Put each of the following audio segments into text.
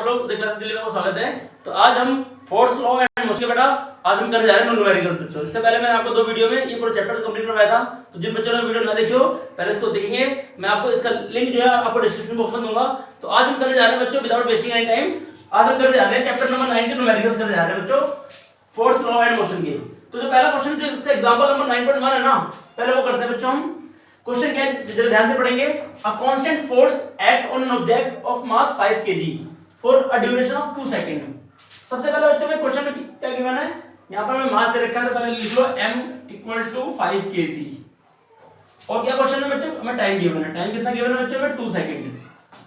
आप लोग क्लास दिल्ली में स्वागत है। तो आज हम फोर्स लॉ एंड मोशन बेटा आज हम करने जा रहे हैं न्यूमेरिकल्स बच्चों। इससे पहले मैंने आपको 2 वीडियो में ये पूरा चैप्टर कंप्लीट करवाया था, तो जिन बच्चों ने वीडियो ना देखी हो पहले इसको देखेंगे। मैं आपको इसका लिंक जो है आपको डिस्क्रिप्शन बॉक्स में दूंगा। तो आज हम करने जा रहे हैं बच्चों विदाउट वेस्टिंग एनी टाइम, आज हम करने जा रहे हैं चैप्टर नंबर 9 के न्यूमेरिकल्स करने जा रहे हैं बच्चों, फोर्स लॉ एंड मोशन के। तो जो पहला क्वेश्चन जो इसका एग्जांपल नंबर 9.1 है ना, पहले वो करते हैं बच्चों हम। क्वेश्चन क्या है जरा ध्यान से पढ़ेंगे। A constant force act on an object of mass 5 kg for a duration of 2 second. सबसे पहले बच्चों में क्वेश्चन में क्या गिवन है, यहां पर मैं मास दे रखा है तो पहले लिख लो m = 5 kg। और क्या क्वेश्चन में बच्चों हमें टाइम गिवन है, टाइम कितना गिवन है बच्चों में 2 सेकंड।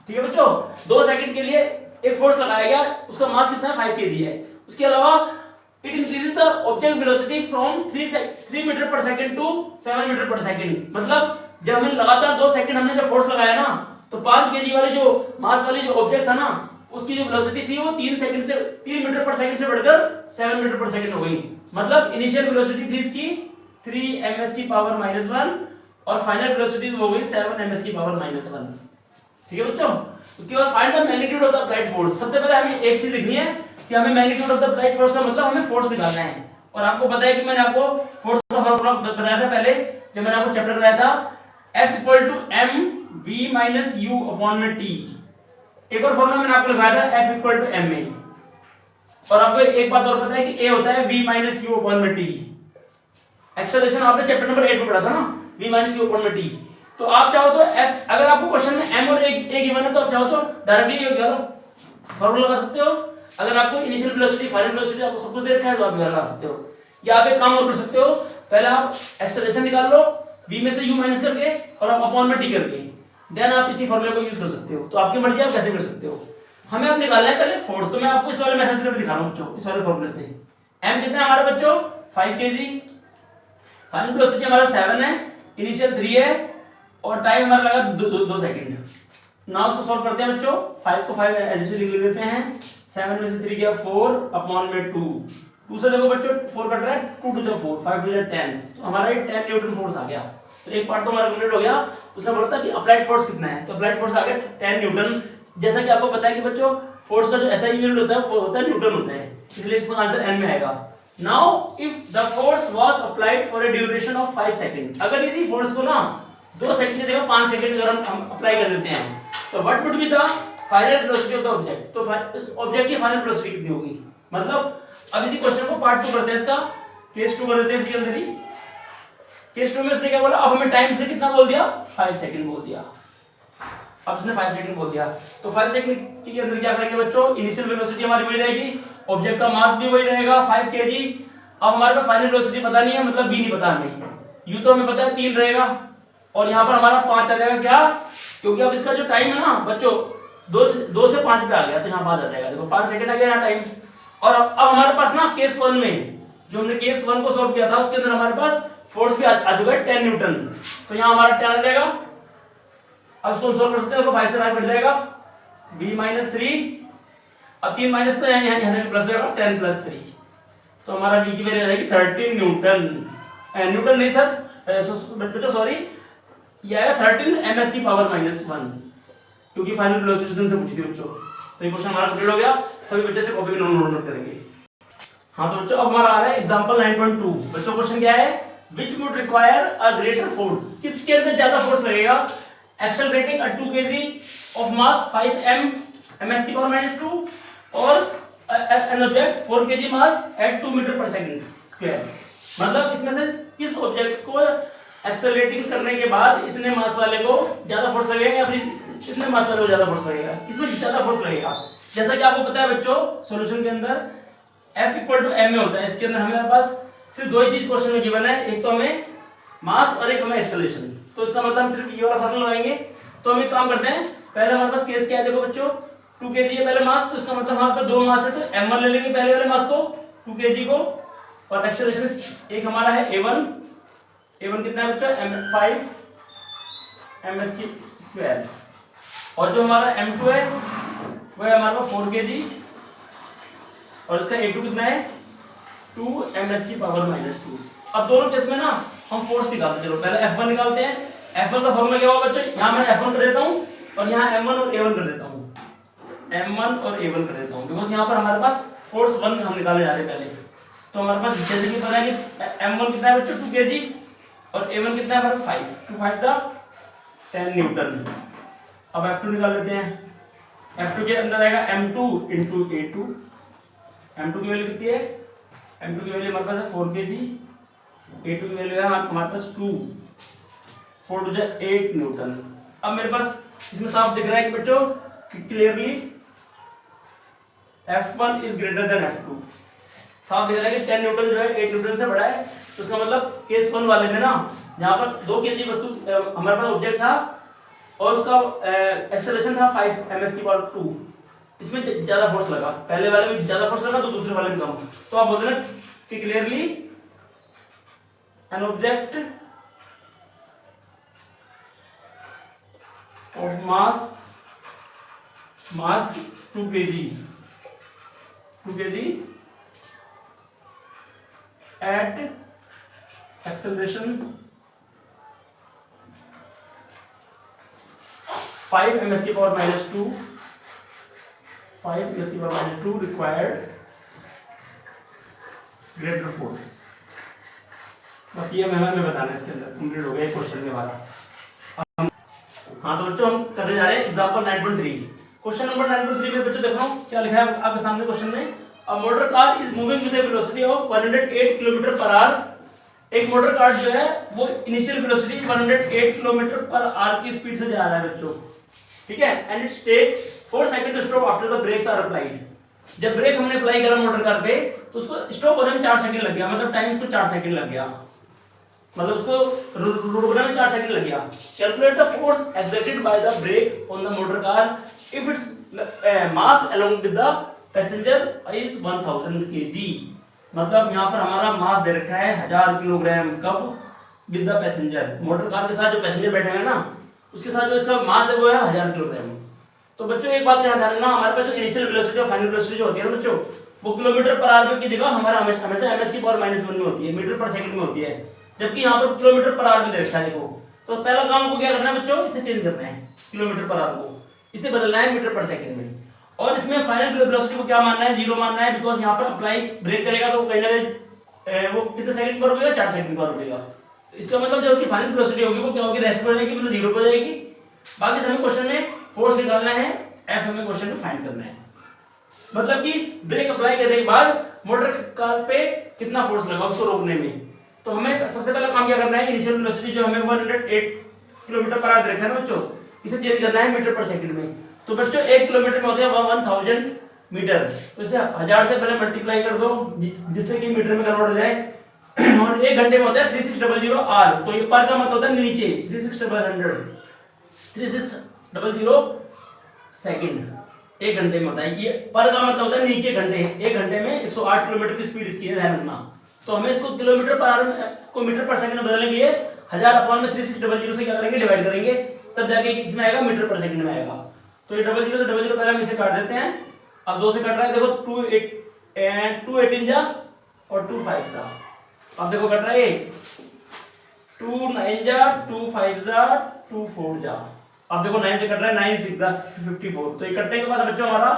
ठीक है बच्चों, 2 सेकंड के लिए एक फोर्स लगाया गया, उसका मास कितना है 5 kg है। उसके अलावा it increases the object velocity from 3 metre per second to 7 metre per second. मतलब जब हमने लगातार 2 सेकंड हमने जब फोर्स लगाया ना, तो 5 kg वाली जो मास वाली जो ऑब्जेक्ट था ना, उसकी जो वेलोसिटी थी वो 3 मीटर पर सेकंड से बढ़कर 7 मीटर पर सेकंड हो गई। मतलब इनिशियल वेलोसिटी थी इसकी 3 ms की पावर -1 और फाइनल वेलोसिटी हो गई 7 ms की पावर -1। ठीक है बच्चों, उसके बाद find the magnitude of the applied force. सबसे पहले हमें एक चीज लिखनी है कि हमें magnitude of the applied force का मतलब हमें फोर्स निकालना है। और आपको पता है कि मैंने आपको फोर्स का फॉर्मूला बताया था पहले जब मैंने आपको चैप्टर कराया था, F = mv - u/t। एक और फॉर्मूला मैंने आपको लिखवाया था F = ma। और आपको एक बात और पता है कि a होता है v - u/t। एक्सेलरेशन आपने चैप्टर नंबर 8 में पढ़ा था ना, v - u/t। तो आप चाहो तो F, अगर आपको क्वेश्चन में m और a गिवन है तो आप चाहो तो डायरेक्टली फॉर्मूला लगा सकते हो। अगर आपको इनिशियल वेलोसिटी फाइनल वेलोसिटी आपको सब कुछ दे रखा है तो आप लगा सकते हो। या आप एक काम और कर सकते हो, पहले आप एक्सेलरेशन निकाल लो v में से u माइनस करके और आप अपॉन में t करके, देन आप इसी फॉर्मूले को यूज कर सकते हो। तो आपकी मर्जी आप कैसे कर सकते हो। हमें अब निकालना है पहले फोर्स। तो मैं आपको इस वाले मेथड से दिखा रहा हूं बच्चों, इस वाले फॉर्मूले से। m कितना है हमारे बच्चों 5 kg, फाइनल वेलोसिटी हमारा 7 है, इनिशियल 3 है और टाइम हमारा लगा 2 सेकंड। नाउ उसको सॉल्व करते हैं बच्चों। 5 को 5 एज इट इज लिख देते हैं, 7 में से 3 गया 4 अपॉन में 2 से देखो बच्चों 4 कट रहा है, 2 to the 4 5 to the 10, तो हमारा ये 10 न्यूटन फोर्स आ गया। तो एक पार्ट तो हमारा कंप्लीट हो गया। उसने बोला था कि अप्लाइड फोर्स कितना है, तो अप्लाइड फोर्स आ गया 10 न्यूटन। जैसा कि आपको पता है कि बच्चों फोर्स का जो एसआई यूनिट होता है वो होता है न्यूटन होता है, इसलिए इसका आंसर n में आएगा। Now if the force was applied for a duration of 5 second, अगर इसी फोर्स को ना 2 सेकंड से देखो 5 सेकंड अगर हम अप्लाई कर देते हैं तो what would be the final velocity of the object. तो इस ऑब्जेक्ट की फाइनल वेलोसिटी कितनी होगी। मतलब अब इसी क्वेश्चन को पार्ट 2 करते हैं, इसका केस 2 कर देते हैं इसके अंदर ही। केस 2 में उसने क्या बोला, अब हमें टाइम उसने कितना बोल दिया 5 सेकंड बोल दिया। अब उसने 5 सेकंड बोल दिया, तो 5 सेकंड के अंदर क्या करेंगे बच्चों, इनिशियल वेलोसिटी हमारी वही रहेगी, ऑब्जेक्ट का मास भी वही रहेगा 5 kg। अब हमारे पास फाइनल वेलोसिटी पता नहीं है, मतलब v नहीं पता हमें, u तो हमें पता है 3 रहेगा और यहाँ पर हमारा 5 आ जाएगा। क्या, क्योंकि अब इसका जो टाइम है ना बच्चों 2 से 5 पे आ गया, तो यहाँ 5 आ जाएगा। देखो 5 सेकंड आ गया यहाँ टाइम। और अब हमारे पास ना केस 1 में जो हमने केस 1 को सॉल्व किया था उसके अंदर हमारे पास फोर्स भी आ चुका है 10 न्यूटन, तो यहाँ हमारा 10 आ जाएगा। अब इसको हम सॉल्व कर सकते हैं, देखो 5 से 5 कट जाएगा v - 3, अब 3 माइनस तो यहाँ प्लस जाएगा 10 + 3, तो हमारा v की वैल्यू आ जाएगी 13 न्यूटन। न्यूटन नहीं सर बच्चों सॉरी, ये आएगा 13 ms की पावर -1, क्योंकि फाइनल वेलोसिटी से पूछी थी बच्चों। तो ये क्वेश्चन हमारा कंप्लीट हो गया, सभी बच्चे से कॉपी में नोट करेंगे। हाँ तो बच्चों अब हमारा आ रहा है एग्जांपल 9.2। बच्चों क्वेश्चन क्या है, which would require a greater force, किसके अंदर ज्यादा फोर्स लगेगा, accelerating a 2 kg of mass 5 ms की पावर -2 और an object 4 kg mass at 2 metre per second square. मतलब इसमें से किस ऑब्जेक्ट को एक्सेलरेटिंग करने के बाद इतने मास वाले को ज्यादा फोर्स लगेगा या फिर इतने मास वाले को ज्यादा फोर्स लगेगा, किसमें ज्यादा फोर्स लगेगा। जैसा कि आपको पता है बच्चों सॉल्यूशन के अंदर F = ma होता है। इसके अंदर हमारे पास सिर्फ 2 ही चीज क्वेश्चन में गिवन है, एक तो हमें मास और एक हमें एक्सेलरेशन। तो इसका मतलब हम सिर्फ ये वाला फार्मूला लगाएंगे। तो हम एक काम करते हैं, पहले हमारे पास केस क्या है, देखो बच्चों 2 kg है पहले मास, तो इसका मतलब हमारे पास 2 मास है, तो m1 ले लेंगे पहले वाले मास को 2 kg को, और एक्सेलरेशन एक हमारा है a1 कितना है बच्चों 5 ms की स्क्वायर, और जो हमारा m2 है वो है हमारा 4 kg, और इसका a2 कितना है 2 ms की पावर -2। अब दोनों केस में ना हम फोर्स निकालते हैं। चलो पहले F1 निकालते हैं। F1 का फॉर्मूला क्या होगा बच्चों, यहाँ मैं F1 कर देता हूँ और यहाँ M1 और A1 कर देता हूँ। m1 और a1 कर देता हूँ, बिकॉज यहाँ पर हमारे पास फोर्स 1 हम निकालने जा रहे हैं पहले। तो हमारे पास जैसे कि पता है कि m1 कितना है बच्चों 2 kg और a1 कितना है हमारे 5, 2 5 जा 10 न्यूटन। अब F2 निकाल लेते हैं। F2 के अंदर आएगा m2 इंटू a2। m2 की वैल्यू कितनी है, m2 की वैल्यू हमारे पास है 4 kg, a2 की वैल्यू है हमारे पास 2, 4 टू 8 न्यूटन। अब मेरे पास इसमें साफ दिख रहा है कि बच्चों clearly F1 is greater than F2। साफ दिख रहा है कि 10 न्यूटन जो है 8 न्यूटन से बड़ा है। तो इसका मतलब केस 1 वाले में ना, जहां पर 2 kg वस्तु हमारे पास ऑब्जेक्ट था और उसका एक्सेलरेशन था 5 ms², इसमें ज्यादा फोर्स लगा, पहले वाले में ज्यादा फोर्स लगा तो दूसरे वाले में कम। तो आप बोलते ना कि clearly an object of mass 2 kg at acceleration 5 ms²-2 required greater force। बस ये हमें बताना है, इसके अंदर कंप्लीट हो गया क्वेश्चन के बाद। हाँ तो बच्चों हम करने जा रहे हैं एग्जांपल 9.3। क्वेश्चन नंबर 9.3 में बच्चों देखो क्या लिखा है आपके सामने क्वेश्चन में। A motor car is moving with a velocity of 108 kilometre per hour. एक मोटर कार जो है वो initial velocity 108 kilometre per hour की स्पीड से जा रहा है बच्चों, ठीक है। And it's take 4 second to stop after the brakes are applied. जब ब्रेक हमने अप्लाई करा मोटर कार पे तो उसको स्टॉप होने में 4 सेकंड लग गया, मतलब टाइम उसको 4 सेकंड लग गया, मतलब उसको रुकने में 4 सेकंड लग गया। Calculate the force exerted by the brake on the motor car if its mass along with the passenger is 1000 kg। मतलब यहाँ पर हमारा मास दे रखा है 1000 किलोग्राम, कब with the passenger, motor car के साथ जो पैसेंजर बैठे हैं ना उसके साथ जो इसका मास है वो है 1000 किलोग्राम। तो बच्चों एक बात ध्यान रखना, हमारे पास जो इनिशियल वेलोसिटी और फाइनल वेलोसिटी जो होती है ना बच्चों, वो किलोमीटर पर आवर की जगह हमारा हमेशा ms/-1 में होती है, मीटर पर सेकंड में होती है, जबकि यहाँ पर किलोमीटर पर आवर में दे रखा है। देखो तो पहला काम को क्या करना है बच्चों, इसे चेंज करना है, किलोमीटर पर आवर को इसे बदलना है मीटर पर सेकंड में। और इसमें फाइनल वेलोसिटी को क्या मानना है, 0 मानना है, बिकॉज यहाँ पर अप्लाई ब्रेक करेगा तो कहीं ना कहीं वो कितने सेकंड पर रुकेगा, 4 सेकंड पर रुकेगा। तो इसका मतलब जो उसकी फाइनल वेलोसिटी होगी वो क्या होगी, रेस्ट पर जाएगी, मतलब 0 पर जाएगी। बाकी समय क्वेश्चन में फोर्स निकालना है, एफ हमें क्वेश्चन में फाइंड करना है, मतलब कि ब्रेक अप्लाई करने के बाद मोटर कार पे कितना फोर्स लगा उसको रोकने में। तो हमें सबसे पहला काम क्या करना है, इनिशियल वेलोसिटी जो हमें 108 किलोमीटर पर आवर रखा है ना बच्चों, इसे चेंज करना है मीटर पर सेकंड में। तो बच्चों 1 किलोमीटर में होते हैं 1000 मीटर, तो इसे 1000 से पहले मल्टीप्लाई कर दो जिससे कि मीटर में कन्वर्ट हो जाए। और 1 घंटे में होता है 3600 आर, तो ये पर का मतलब होता है नीचे 3600 सेकंड, 1 घंटे में होता है। ये पर का मतलब होता है नीचे घंटे, 1 घंटे में 108 किलोमीटर की स्पीड इसकी है, ध्यान रखना। तो हमें इसको किलोमीटर पर आवर को मीटर पर सेकंड में बदलने के लिए 1000 अपॉन में 3600 से क्या करेंगे, डिवाइड करेंगे, तब जाके किसमें आएगा, मीटर पर सेकंड में आएगा। तो ये 00 से 00 पहले हम इसे काट देते हैं। अब 2 से कट रहा है, देखो 2 18 जा और 2 5 जा। अब देखो कट रहा है 2 9 जा, 2 5 जा, 2 4 जा। अब देखो 9 से कट रहा है, 9 6 जा 54। तो ये कटने के बाद बच्चों हमारा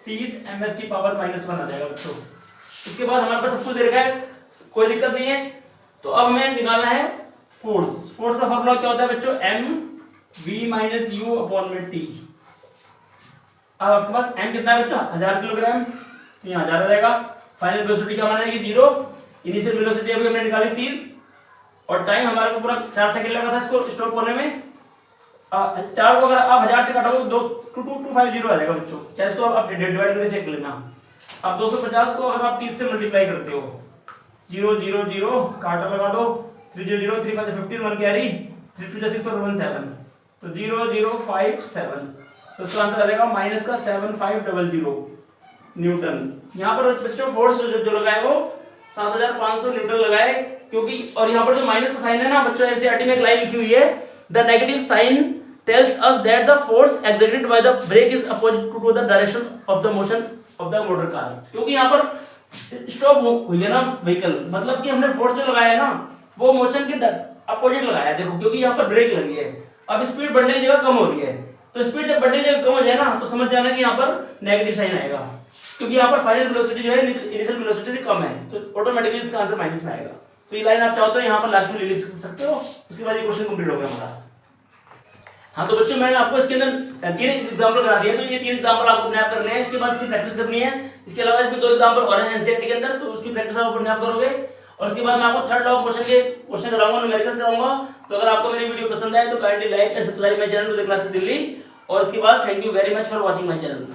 30 ms/-1 आ जाएगा बच्चों। इसके बाद हमारे पास सब कुछ दे रखा है, कोई दिक्कत नहीं है। तो अब हमें निकालना है फोर्स। फोर्स का फॉर्मूला क्या होता है बच्चों, mv-u/t। अब आपके पास m कितना है बच्चों, 1000 किलोग्राम, तो यहाँ 1000 आ जाएगा। फाइनल वेलोसिटी क्या माना जाएगी, 0। इनिशियल वेलोसिटी अभी हमने निकाली 30 और टाइम हमारे को पूरा 4 सेकंड लगा था इसको स्टॉप होने में। 4 को अगर आप 1000 से काटोगे तो 2250 आ जाएगा बच्चों, चाहे इसको आप डिवाइड करके चेक कर लेना। अब 250 को अगर आप 30 से मल्टीप्लाई करते हो, 0 0 0 काटा लगा दो, 3 0 0 3 5 15 1 कैरी, 3 2 6 और 1 7, तो 0 0 5 7। तो इसका आंसर आ जाएगा माइनस का 7500 न्यूटन। यहाँ पर बच्चों फोर्स जो लगाए वो 7500 न्यूटन लगाए, क्योंकि और यहाँ पर जो माइनस का साइन है ना बच्चों, एनसीईआरटी में एक लाइन लिखी हुई है, the negative sign tells us that the force exerted by the brake is opposite to the direction of the motion of the motor car। क्योंकि यहाँ पर स्टॉप हुई है ना व्हीकल, मतलब कि हमने फोर्स जो लगाया है ना वो मोशन के अपोजिट लगाया है। देखो क्योंकि यहाँ पर ब्रेक लगी है, अब स्पीड बढ़ने की जगह कम हो रही है, तो स्पीड जब बढ़ने जब कम हो जाए ना तो समझ जाना कि यहाँ पर नेगेटिव साइन आएगा, क्योंकि यहाँ पर फाइनल वेलोसिटी जो है इनिशियल वेलोसिटी से कम है, तो ऑटोमेटिकली इसका आंसर माइनस में आएगा। तो ये लाइन आप चाहो तो यहाँ पर लास्ट में लिख सकते हो, उसके बाद ये क्वेश्चन कंप्लीट हो गया हमारा। हाँ तो बच्चों मैंने आपको इसके अंदर 3 एग्जांपल करा दिया, तो ये 3 एग्जांपल आपको अपने आप करने हैं, इसके बाद इसकी प्रैक्टिस करनी है। इसके अलावा इसमें 2 एग्जांपल और हैं एनसीईआरटी के अंदर, तो उसकी प्रैक्टिस आप अपने आप करोगे। और उसके बाद मैं आपको थर्ड लॉ क्वेश्चन के क्वेश्चन कराऊंगा, न्यूमेरिकल्स कराऊंगा। तो अगर आपको मेरी वीडियो पसंद आए तो kindly like and subscribe my channel to the classes Delhi. और उसके बाद thank you very much for watching my channel.